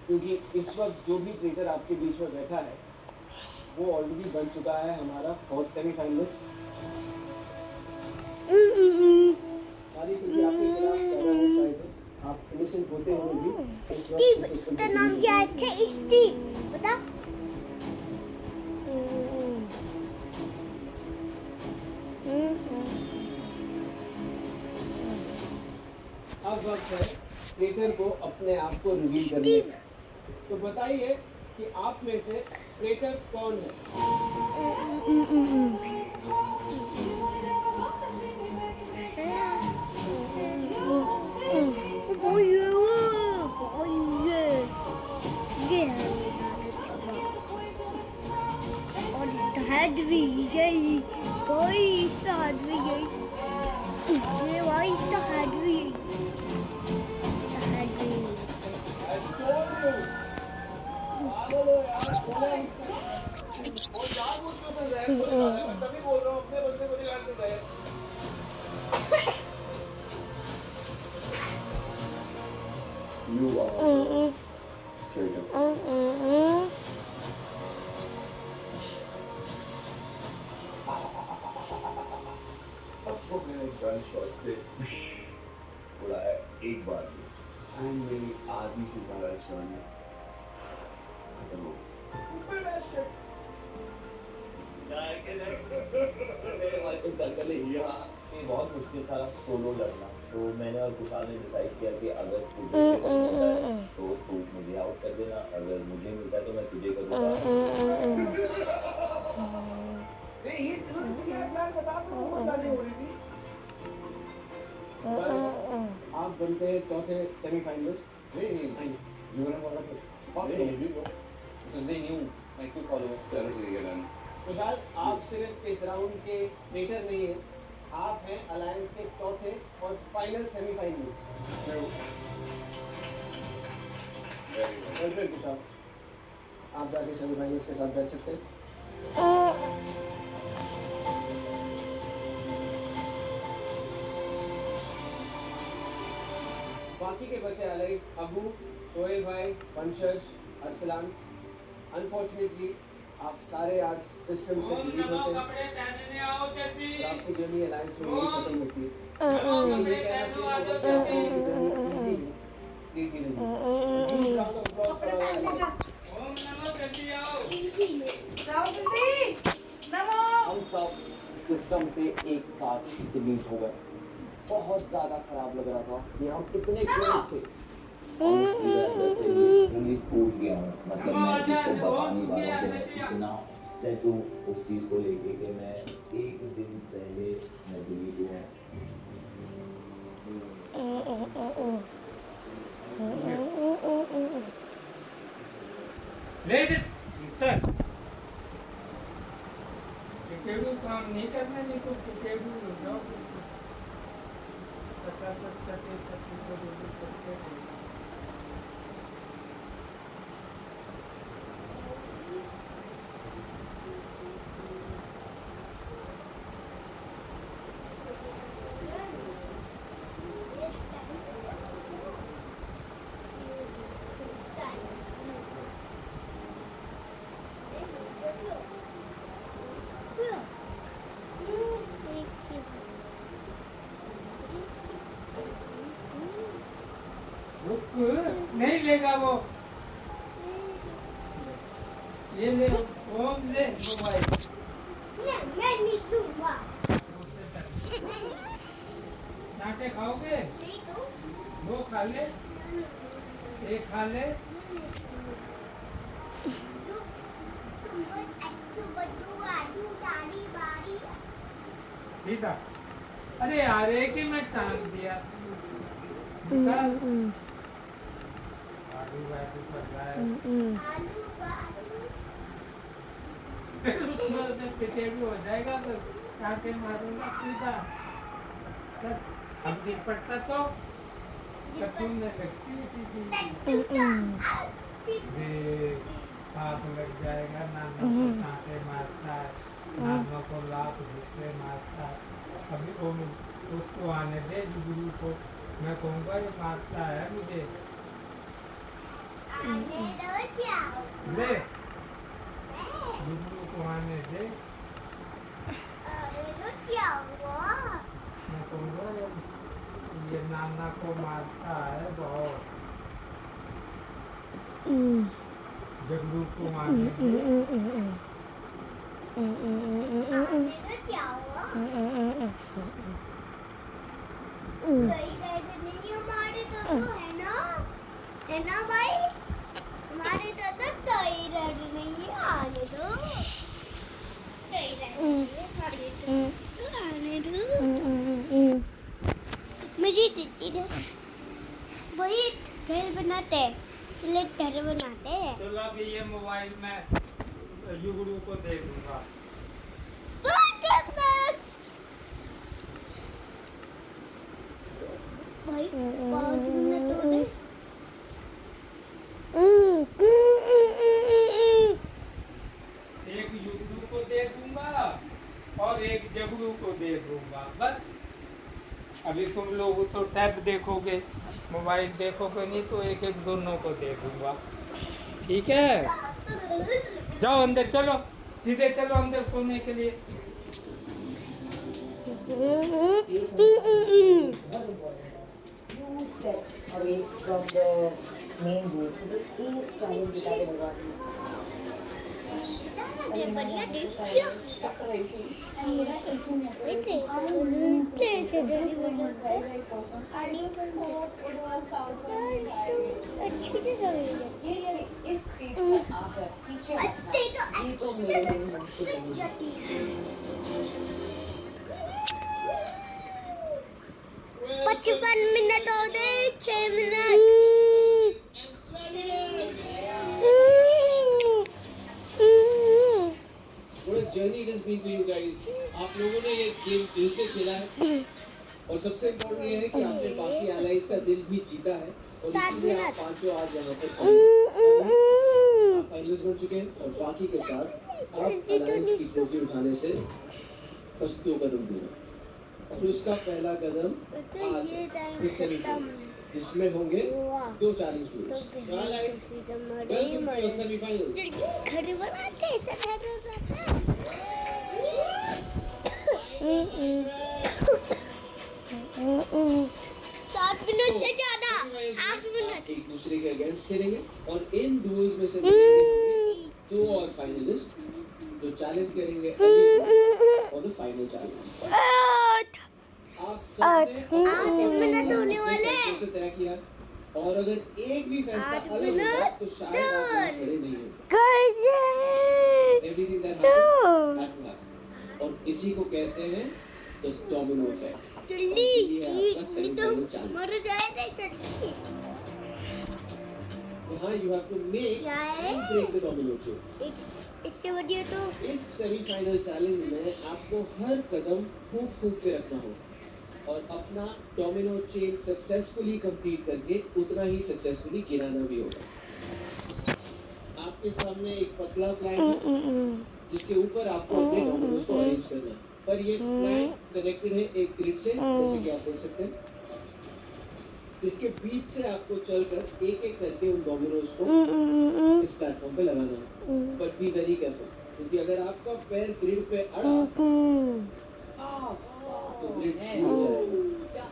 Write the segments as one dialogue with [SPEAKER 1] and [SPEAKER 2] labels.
[SPEAKER 1] क्योंकि इस वक्त जो भी ट्रेडर आपके बीच में बैठा है वो ऑलरेडी बन चुका है हमारा फोर्थ सेमीफाइनलिस्ट। खाली क्योंकि आपके खिलाफ ज्यादा वोट्स आए थे, आप इनोसेंट होते हुए भी इस वक्त इस सिस्टम से
[SPEAKER 2] नाम क्या है? स्टीव, बता।
[SPEAKER 1] अब वक्त है ट्रेटर को अपने आप को रिवील करने का। तो बताइए कि आप में से ट्रेटर कौन है?
[SPEAKER 2] Hedwig, yay! Boy, it's the Hedwig, yay! Yeah, why is the Hedwig? It's the Hedwig.
[SPEAKER 1] I told you. पागल हो यार, बोला इसका। और यार मुझको से ज़हर बोल रहा है, मैं तभी बोल रहा हूँ अपने बंदे को निकाल दे ज़हर। You are traitor. सबको मैंने गन शॉट से उड़ाया एक बार में, एंड मेरी आधी से ज़्यादा निशानी खत्म हो गई।
[SPEAKER 3] ये बहुत मुश्किल था सोलो लड़ना, तो मैंने और कुशाल ने डिसाइड किया कि अगर तुझे मिलता है तो तू मुझे आउट कर देना, अगर मुझे मिलता है तो मैं तुझे करूँगा।
[SPEAKER 1] ये प्लान बता तो वो बता नहीं हो रही थी। आप बनते हैं चौथे सेमीफाइनलिस्ट। नहीं you were one of the fuck no because they knew I could follow it। चलो ठीक है डन। कुशाल, आप सिर्फ इस राउंड के ट्रेटर नहीं हैं, आप हैं अलायंस के चौथे और फाइनल सेमीफाइनलिस्ट। वेल कुशाल, आप जाके सेमीफाइनलिस्ट के साथ बैठ सकते हैं। बाकी के बचे एलाइज अबू, सोहेल भाई, पंचज, अरसलान। अनफॉर्चुनेटली आप सारे आज सिस्टम से डिलीट होते हैं और आपकी जर्नी अलायंस में यही खत्म होती है। ये कहना सिर्फ होगा कि आपकी जर्नी इजी नहीं, क्रेजी नहीं। Round of applause for our alliance. हम सब सिस्टम से एक साथ डिलीट हो गए। बहुत ज़्यादा खराब लग रहा था कि हम इतने क्लोज थे।
[SPEAKER 3] Honestly, मैं अंदर से लिटरली टूट गया हूँ। मतलब मैं इसको बता नहीं पा रहा हूँ कि मैं इतना अपसेट हूँ उस चीज़ को लेके कि मैं एक दिन पहले मैं डिलीट हुआ।
[SPEAKER 4] सर टिकेडू काम नहीं करना, नहीं तो टिकेडू जाओ नहीं लेगा वो। ये ले ओम, ले मोबाइल।
[SPEAKER 2] मैं नहीं दूंगा।
[SPEAKER 4] चाटे खाओगे?
[SPEAKER 2] नहीं तू।
[SPEAKER 4] दो खा ले, एक खा ले। सीधा, अरे यार एक ही में टांग दिया। आलू बालू कर रहा है। पिटेबी हो जाएगा तो चाटे मारूंगा सीधा। सर अब दिल पड़ता तो तुमने लगती थी हाथ लग जाएगा। नानों को चाटे मारता है, नानों को लात घुसरे मारता है। अभी वो उसको आने दे गुरु को, मैं कहूँगा ये मारता है मुझे।
[SPEAKER 2] क्या
[SPEAKER 4] ले जुगनू को आने दे।
[SPEAKER 2] अरे क्या हुआ
[SPEAKER 4] मैं कहूँगा ये नाना को मारता है बहुत। जुगनू को मारने दे।
[SPEAKER 2] अरे क्या हुआ कहीं डर नहीं हमारे तो है ना भाई हमारे तो कोई डर नहीं आने दो कोई डर नहीं हमारे तो आने दो मेरी दीदी ने वही घर बनाते चले घर बनाते हैं
[SPEAKER 4] चलो अभी ये मोबाइल में जुगनू को दे दूंगा।
[SPEAKER 2] भाई बाजू में तो दे
[SPEAKER 4] एक जुगनू को दे दूंगा और एक जगड़ू को दे दूंगा बस। अभी तुम लोग तो टैब देखोगे, मोबाइल देखोगे नहीं तो एक एक दोनों को दे दूंगा। ठीक है जाओ अंदर चलो, सीधे चलो अंदर सोने के लिए।
[SPEAKER 5] Few steps away from the main road. It was a challenge that I didn't want to.
[SPEAKER 2] बढ़िया अच्छी
[SPEAKER 5] इस स्टेज पर आकर पीछे हटना, ये तो मेरे लिए मुश्किल नहीं।
[SPEAKER 2] 55 मिनट हो गए 6 minute
[SPEAKER 1] What a journey it has been for you guys. आप लोगों ने ये गेम दिल से खेला है और सबसे इम्पोर्टेंट ये है कि आपने बाकी एलाइज का दिल भी जीता है और इसीलिए आप पांचों आज यहाँ पर आप फाइनल्स बन चुके हैं और बाकी के चार आप अलायंस की ट्रॉफी उठाने से बस 2 कदम दूर हैं। और उसका पहला कदम आज इस सेमीफाइनल जिसमें होंगे 2 challenge tours. Alliance welcome to semifinals.
[SPEAKER 2] घर बनाते सात मिनट से ज्यादा 8 मिनट
[SPEAKER 1] एक दूसरे के अगेंस्ट खेलेंगे और इन डुअल्स में से निकलेंगे 2 और फाइनलिस्ट जो चैलेंज करेंगे अभी और द फाइनल चैलेंज। आप सबने
[SPEAKER 2] 8 मिनट होने वाले
[SPEAKER 1] से तय किया और अगर एक भी फैसला अलग होगा तो शायद आप यहाँ खड़े नहीं होंगे। एवरीथिंग दैट हैपेंस और इसी को कहते हैं द डोमिनो इफेक्ट।
[SPEAKER 2] जल्दी
[SPEAKER 1] आपका
[SPEAKER 2] तो
[SPEAKER 1] सेमीफाइनल चैलेंज।
[SPEAKER 2] मर जाए नहीं जल्दी
[SPEAKER 1] यहाँ यू हैव टू मेक
[SPEAKER 2] क्या है?
[SPEAKER 1] Break the domino chain.
[SPEAKER 2] इससे बढ़िया तो
[SPEAKER 1] इस सेमीफाइनल चैलेंज में आपको हर कदम फूंक के रखना होगा और अपना डोमिनो चेन सक्सेसफुली कंप्लीट करके उतना ही सक्सेसफुली गिराना भी होगा। आपके सामने एक पतला प्लान है जिसके ऊपर आपको अपने डोमिनोज को अरेंज करना है पर ये प्लान कनेक्टेड है एक ग्रिड से जैसे कि आप देख सकते हैं जिसके बीच से आपको चलकर एक एक करके उन डोमिनोज को इस प्लेटफॉर्म पे लगाना है। बट बी वेरी केयरफुल क्योंकि अगर आपका पैर ग्रिड पे अड़ा तो ग्रिड झूल जाएगा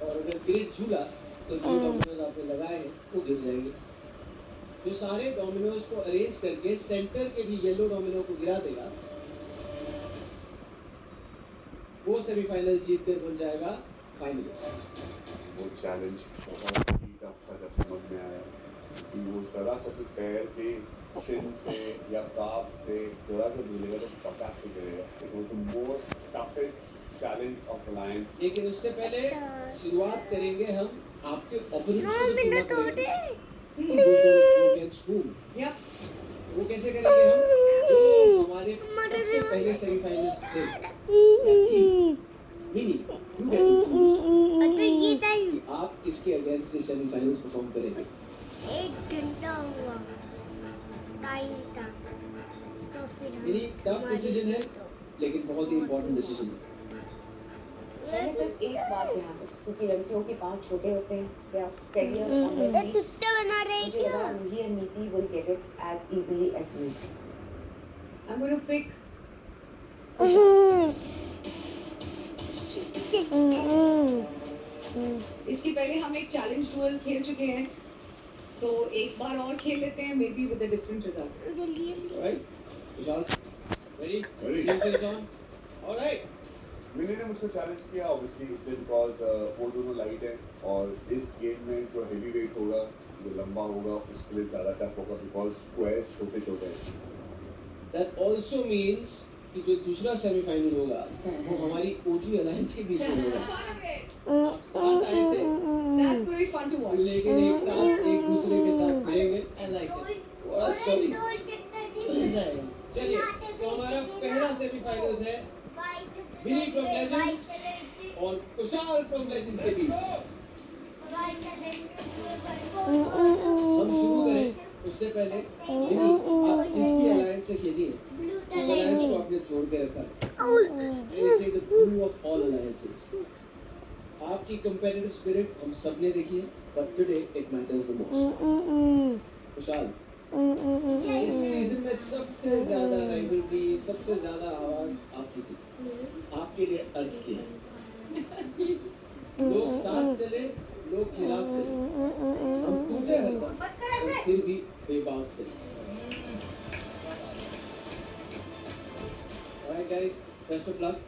[SPEAKER 1] और अगर ग्रिड झूला तो जो डोमिनोज आपने लगाए हैं वो गिर जाएंगे। जो सारे डोमिनोज को अरेंज करके सेंटर के भी येलो डोमिनो को गिरा देगा वो सेमीफाइनल जीत कर बन जाएगा फाइनलिस्ट।
[SPEAKER 6] वो चैलेंज बहुत ही टफ था जब समझ में आया कि वो जरा सा भी पैर के शिन से या काफ से जरा सा मिलेगा तो फटाक से गिरेगा। It was the most toughest challenge of alliance.
[SPEAKER 1] लेकिन उससे पहले शुरुआत करेंगे हम आपके ओपोनेंट्स
[SPEAKER 2] 9 मिनट हो
[SPEAKER 1] गए वो कैसे करेंगे हम जो हमारे सबसे पहले सेमीफाइनलिस्ट थे mini you get to choose
[SPEAKER 2] तो ये टाइम
[SPEAKER 1] आप किसके अगेंस्ट ये सेमीफाइनल्स परफॉर्म करेंगे।
[SPEAKER 2] 1 घंटा हुआ टाइम था तो फिर
[SPEAKER 1] मिनी टफ डिसीजन है लेकिन बहुत ही इंपॉर्टेंट डिसीजन है।
[SPEAKER 5] मैंने सिर्फ एक बात ध्यान रखी, क्योंकि लड़कियों के पाँव छोटे होते हैं, they are steadier on their
[SPEAKER 2] ये
[SPEAKER 5] feet.
[SPEAKER 2] टुट्टे बना रहे
[SPEAKER 5] मुझे
[SPEAKER 2] क्या?
[SPEAKER 5] लगा रूही and नीति will get it as easily as me. I'm going to pick इसके पहले हम एक चैलेंज डुअल खेल चुके हैं, तो एक बार और खेल लेते हैं, may be with a different result.
[SPEAKER 2] जल्दी
[SPEAKER 1] Alright, Vishal, ready?
[SPEAKER 6] Ready.
[SPEAKER 1] Music on. Alright.
[SPEAKER 6] Mini ने मुझको चैलेंज किया ऑब्वियसली इसलिए बिकॉज वो दोनों लाइट हैं और इस गेम में जो हेवी वेट होगा जो लंबा होगा उसके लिए ज़्यादा टफ होगा बिकॉज स्क्वायर छोटे छोटे हैं.
[SPEAKER 1] That also means कि जो दूसरा सेमीफाइनल होगा वो हमारी ओजी अलायंस के बीच में होगा. आप साथ आए थे
[SPEAKER 5] That's going to be fun to watch.
[SPEAKER 1] लेकिन एक साथ एक दूसरे के साथ खेलेंगे. I like it. What a story. मजा आएगा. चलिए तो हमारा पहला सेमीफाइनल है Vinny from Legends और कुशाल from Legends के बीच. हम शुरू करें उससे पहले Vinny आप जिसकी अलायंस से खेली है उस अलायंस को आपने जोड़ के रखा है. And say the blue of all alliances. आपकी competitive spirit हम सब ने देखी है, but today it matters the most. Kushal इस सीजन में सबसे ज्यादा राइवलरी सबसे ज्यादा आवाज आपकी थी, आपके लिए अर्ज किया. लोग साथ चले लोग खिलाफ चले, हम टूटे हरकत फिर भी बेबाक चले. Alright guys, best of luck.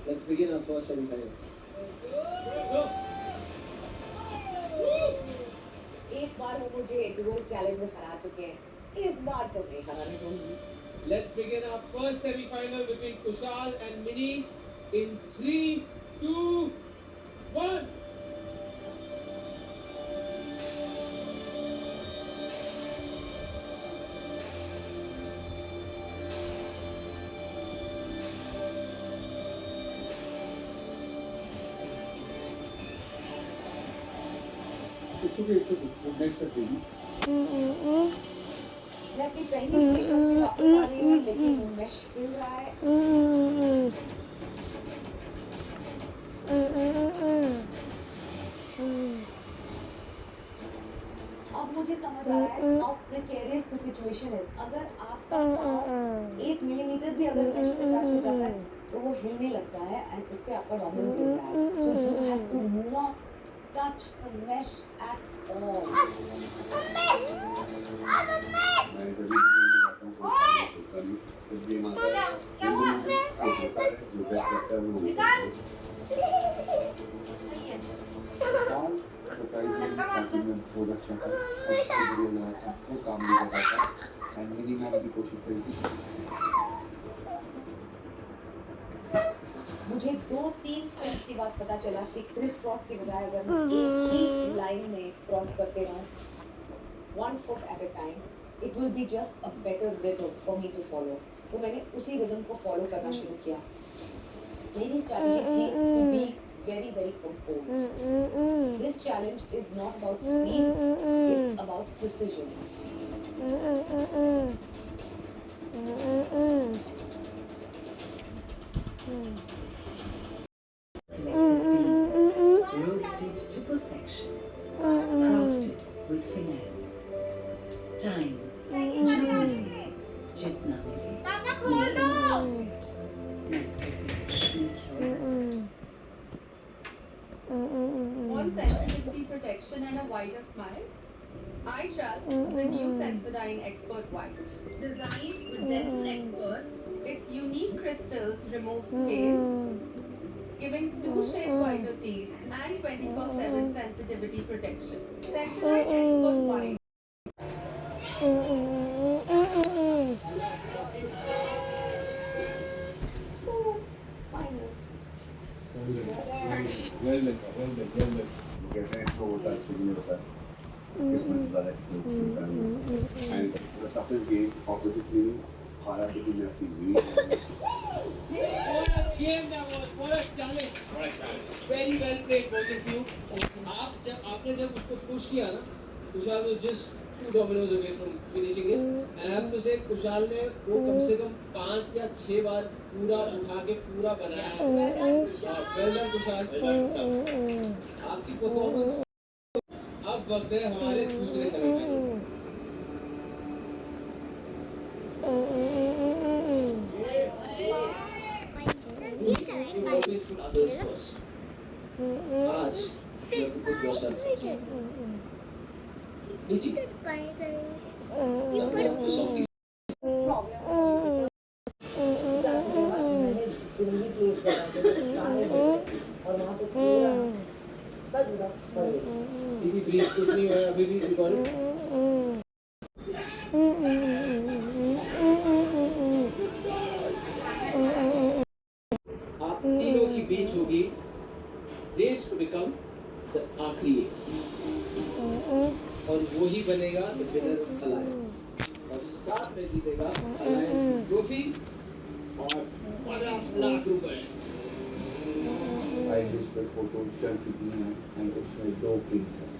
[SPEAKER 1] Let's begin our first semi-finals. Go.
[SPEAKER 5] एक बार वो मुझे डुअल चैलेंज में हरा चुके हैं, इस बार तो नहीं हराने दूंगी.
[SPEAKER 1] Let's begin our first semi-final between Kushal and Mini in 3, 2, 1.
[SPEAKER 6] It's okay. Next step baby.
[SPEAKER 5] मैं अपनी पहली मेकअप में वापस आ रही हूँ, लेकिन मैश हिल रहा है. अब मुझे समझ आ रहा है how precarious the situation is. अगर आपका पाँव 1 मिलीमीटर भी अगर मैश से टच हो जाता है तो वो हिलने लगता है and उससे आपका डोमिनेट गिर रहा है. So you have to not touch the mesh at all.
[SPEAKER 6] मैं जब भी गेम में जाता हूँ कोई सोचता नहीं जब गेम आता है जो बेस्ट लगता है वो होता है. सरप्राइजिंगली स्टार्टिंग में बहुत अच्छा था, अब वीडियो लगा था वो काम नहीं कर रहा था एंड मिनी मैंने भी कोशिश करी थी.
[SPEAKER 5] मुझे 2-3 स्टेप्स की बात पता चला कि क्रिस क्रॉस के बजाय अगर मैं एक ही लाइन में क्रॉस करते रहूं 1 foot at a time, it will be just a better rhythm for me to follow. तो मैंने उसी रिदम को फॉलो करना शुरू किया. मेरी स्ट्रैटेजी थी to be very very composed. This challenge is not about speed, it's about precision.
[SPEAKER 7] Roasted to perfection, crafted with finesse. Time, जितना मिले, जितना मिले, Nescafe, make your
[SPEAKER 8] On sensitivity protection and a whiter smile, I trust the new Sensodyne Expert White. Designed with dental experts, its unique crystals remove stains, giving 2 shades whiter teeth and 24/7 sensitivity protection. Sensodyne Expert White.
[SPEAKER 6] वो कहते हैं तो होता है शुरू में होता है किस्मत से ज़्यादा किसी को छूटता नहीं. And the toughest game obviously हारा क्योंकि मैं अपनी week
[SPEAKER 1] What a game that was! What a challenge! Very well played, both of you. आपने जब उसको पुश किया ना, Kushal was just 2 dominoes away from finishing it. And I have to say Kushal ने वो कम से कम 5 या 6 बार पूरा उठा के पूरा बनाया है. Well done Kushal. आपकी परफॉर्मेंस. अब वक्त है हमारे दूसरे semifinal. You always put others first. Raj, you have to put yourself first. Niti, Sophie.
[SPEAKER 5] मैंने जितने भी प्लेस लगाए थे सारे और वहाँ पे पूरा सच बताओ
[SPEAKER 1] Niti, breathe. कुछ नहीं हुआ है अभी भी. You got it. आप तीनों की बीच होगी रेस टू बिकम द आखिरी रेस और वो ही बनेगा द विनर ऑफ अलायंस और साथ में जीतेगा अलायंस की ट्रॉफी और 50 लाख रुपए.
[SPEAKER 6] आई लिस्ट पे फोटोज चल चुकी हैं एंड उसमें 2 किंग्स हैं.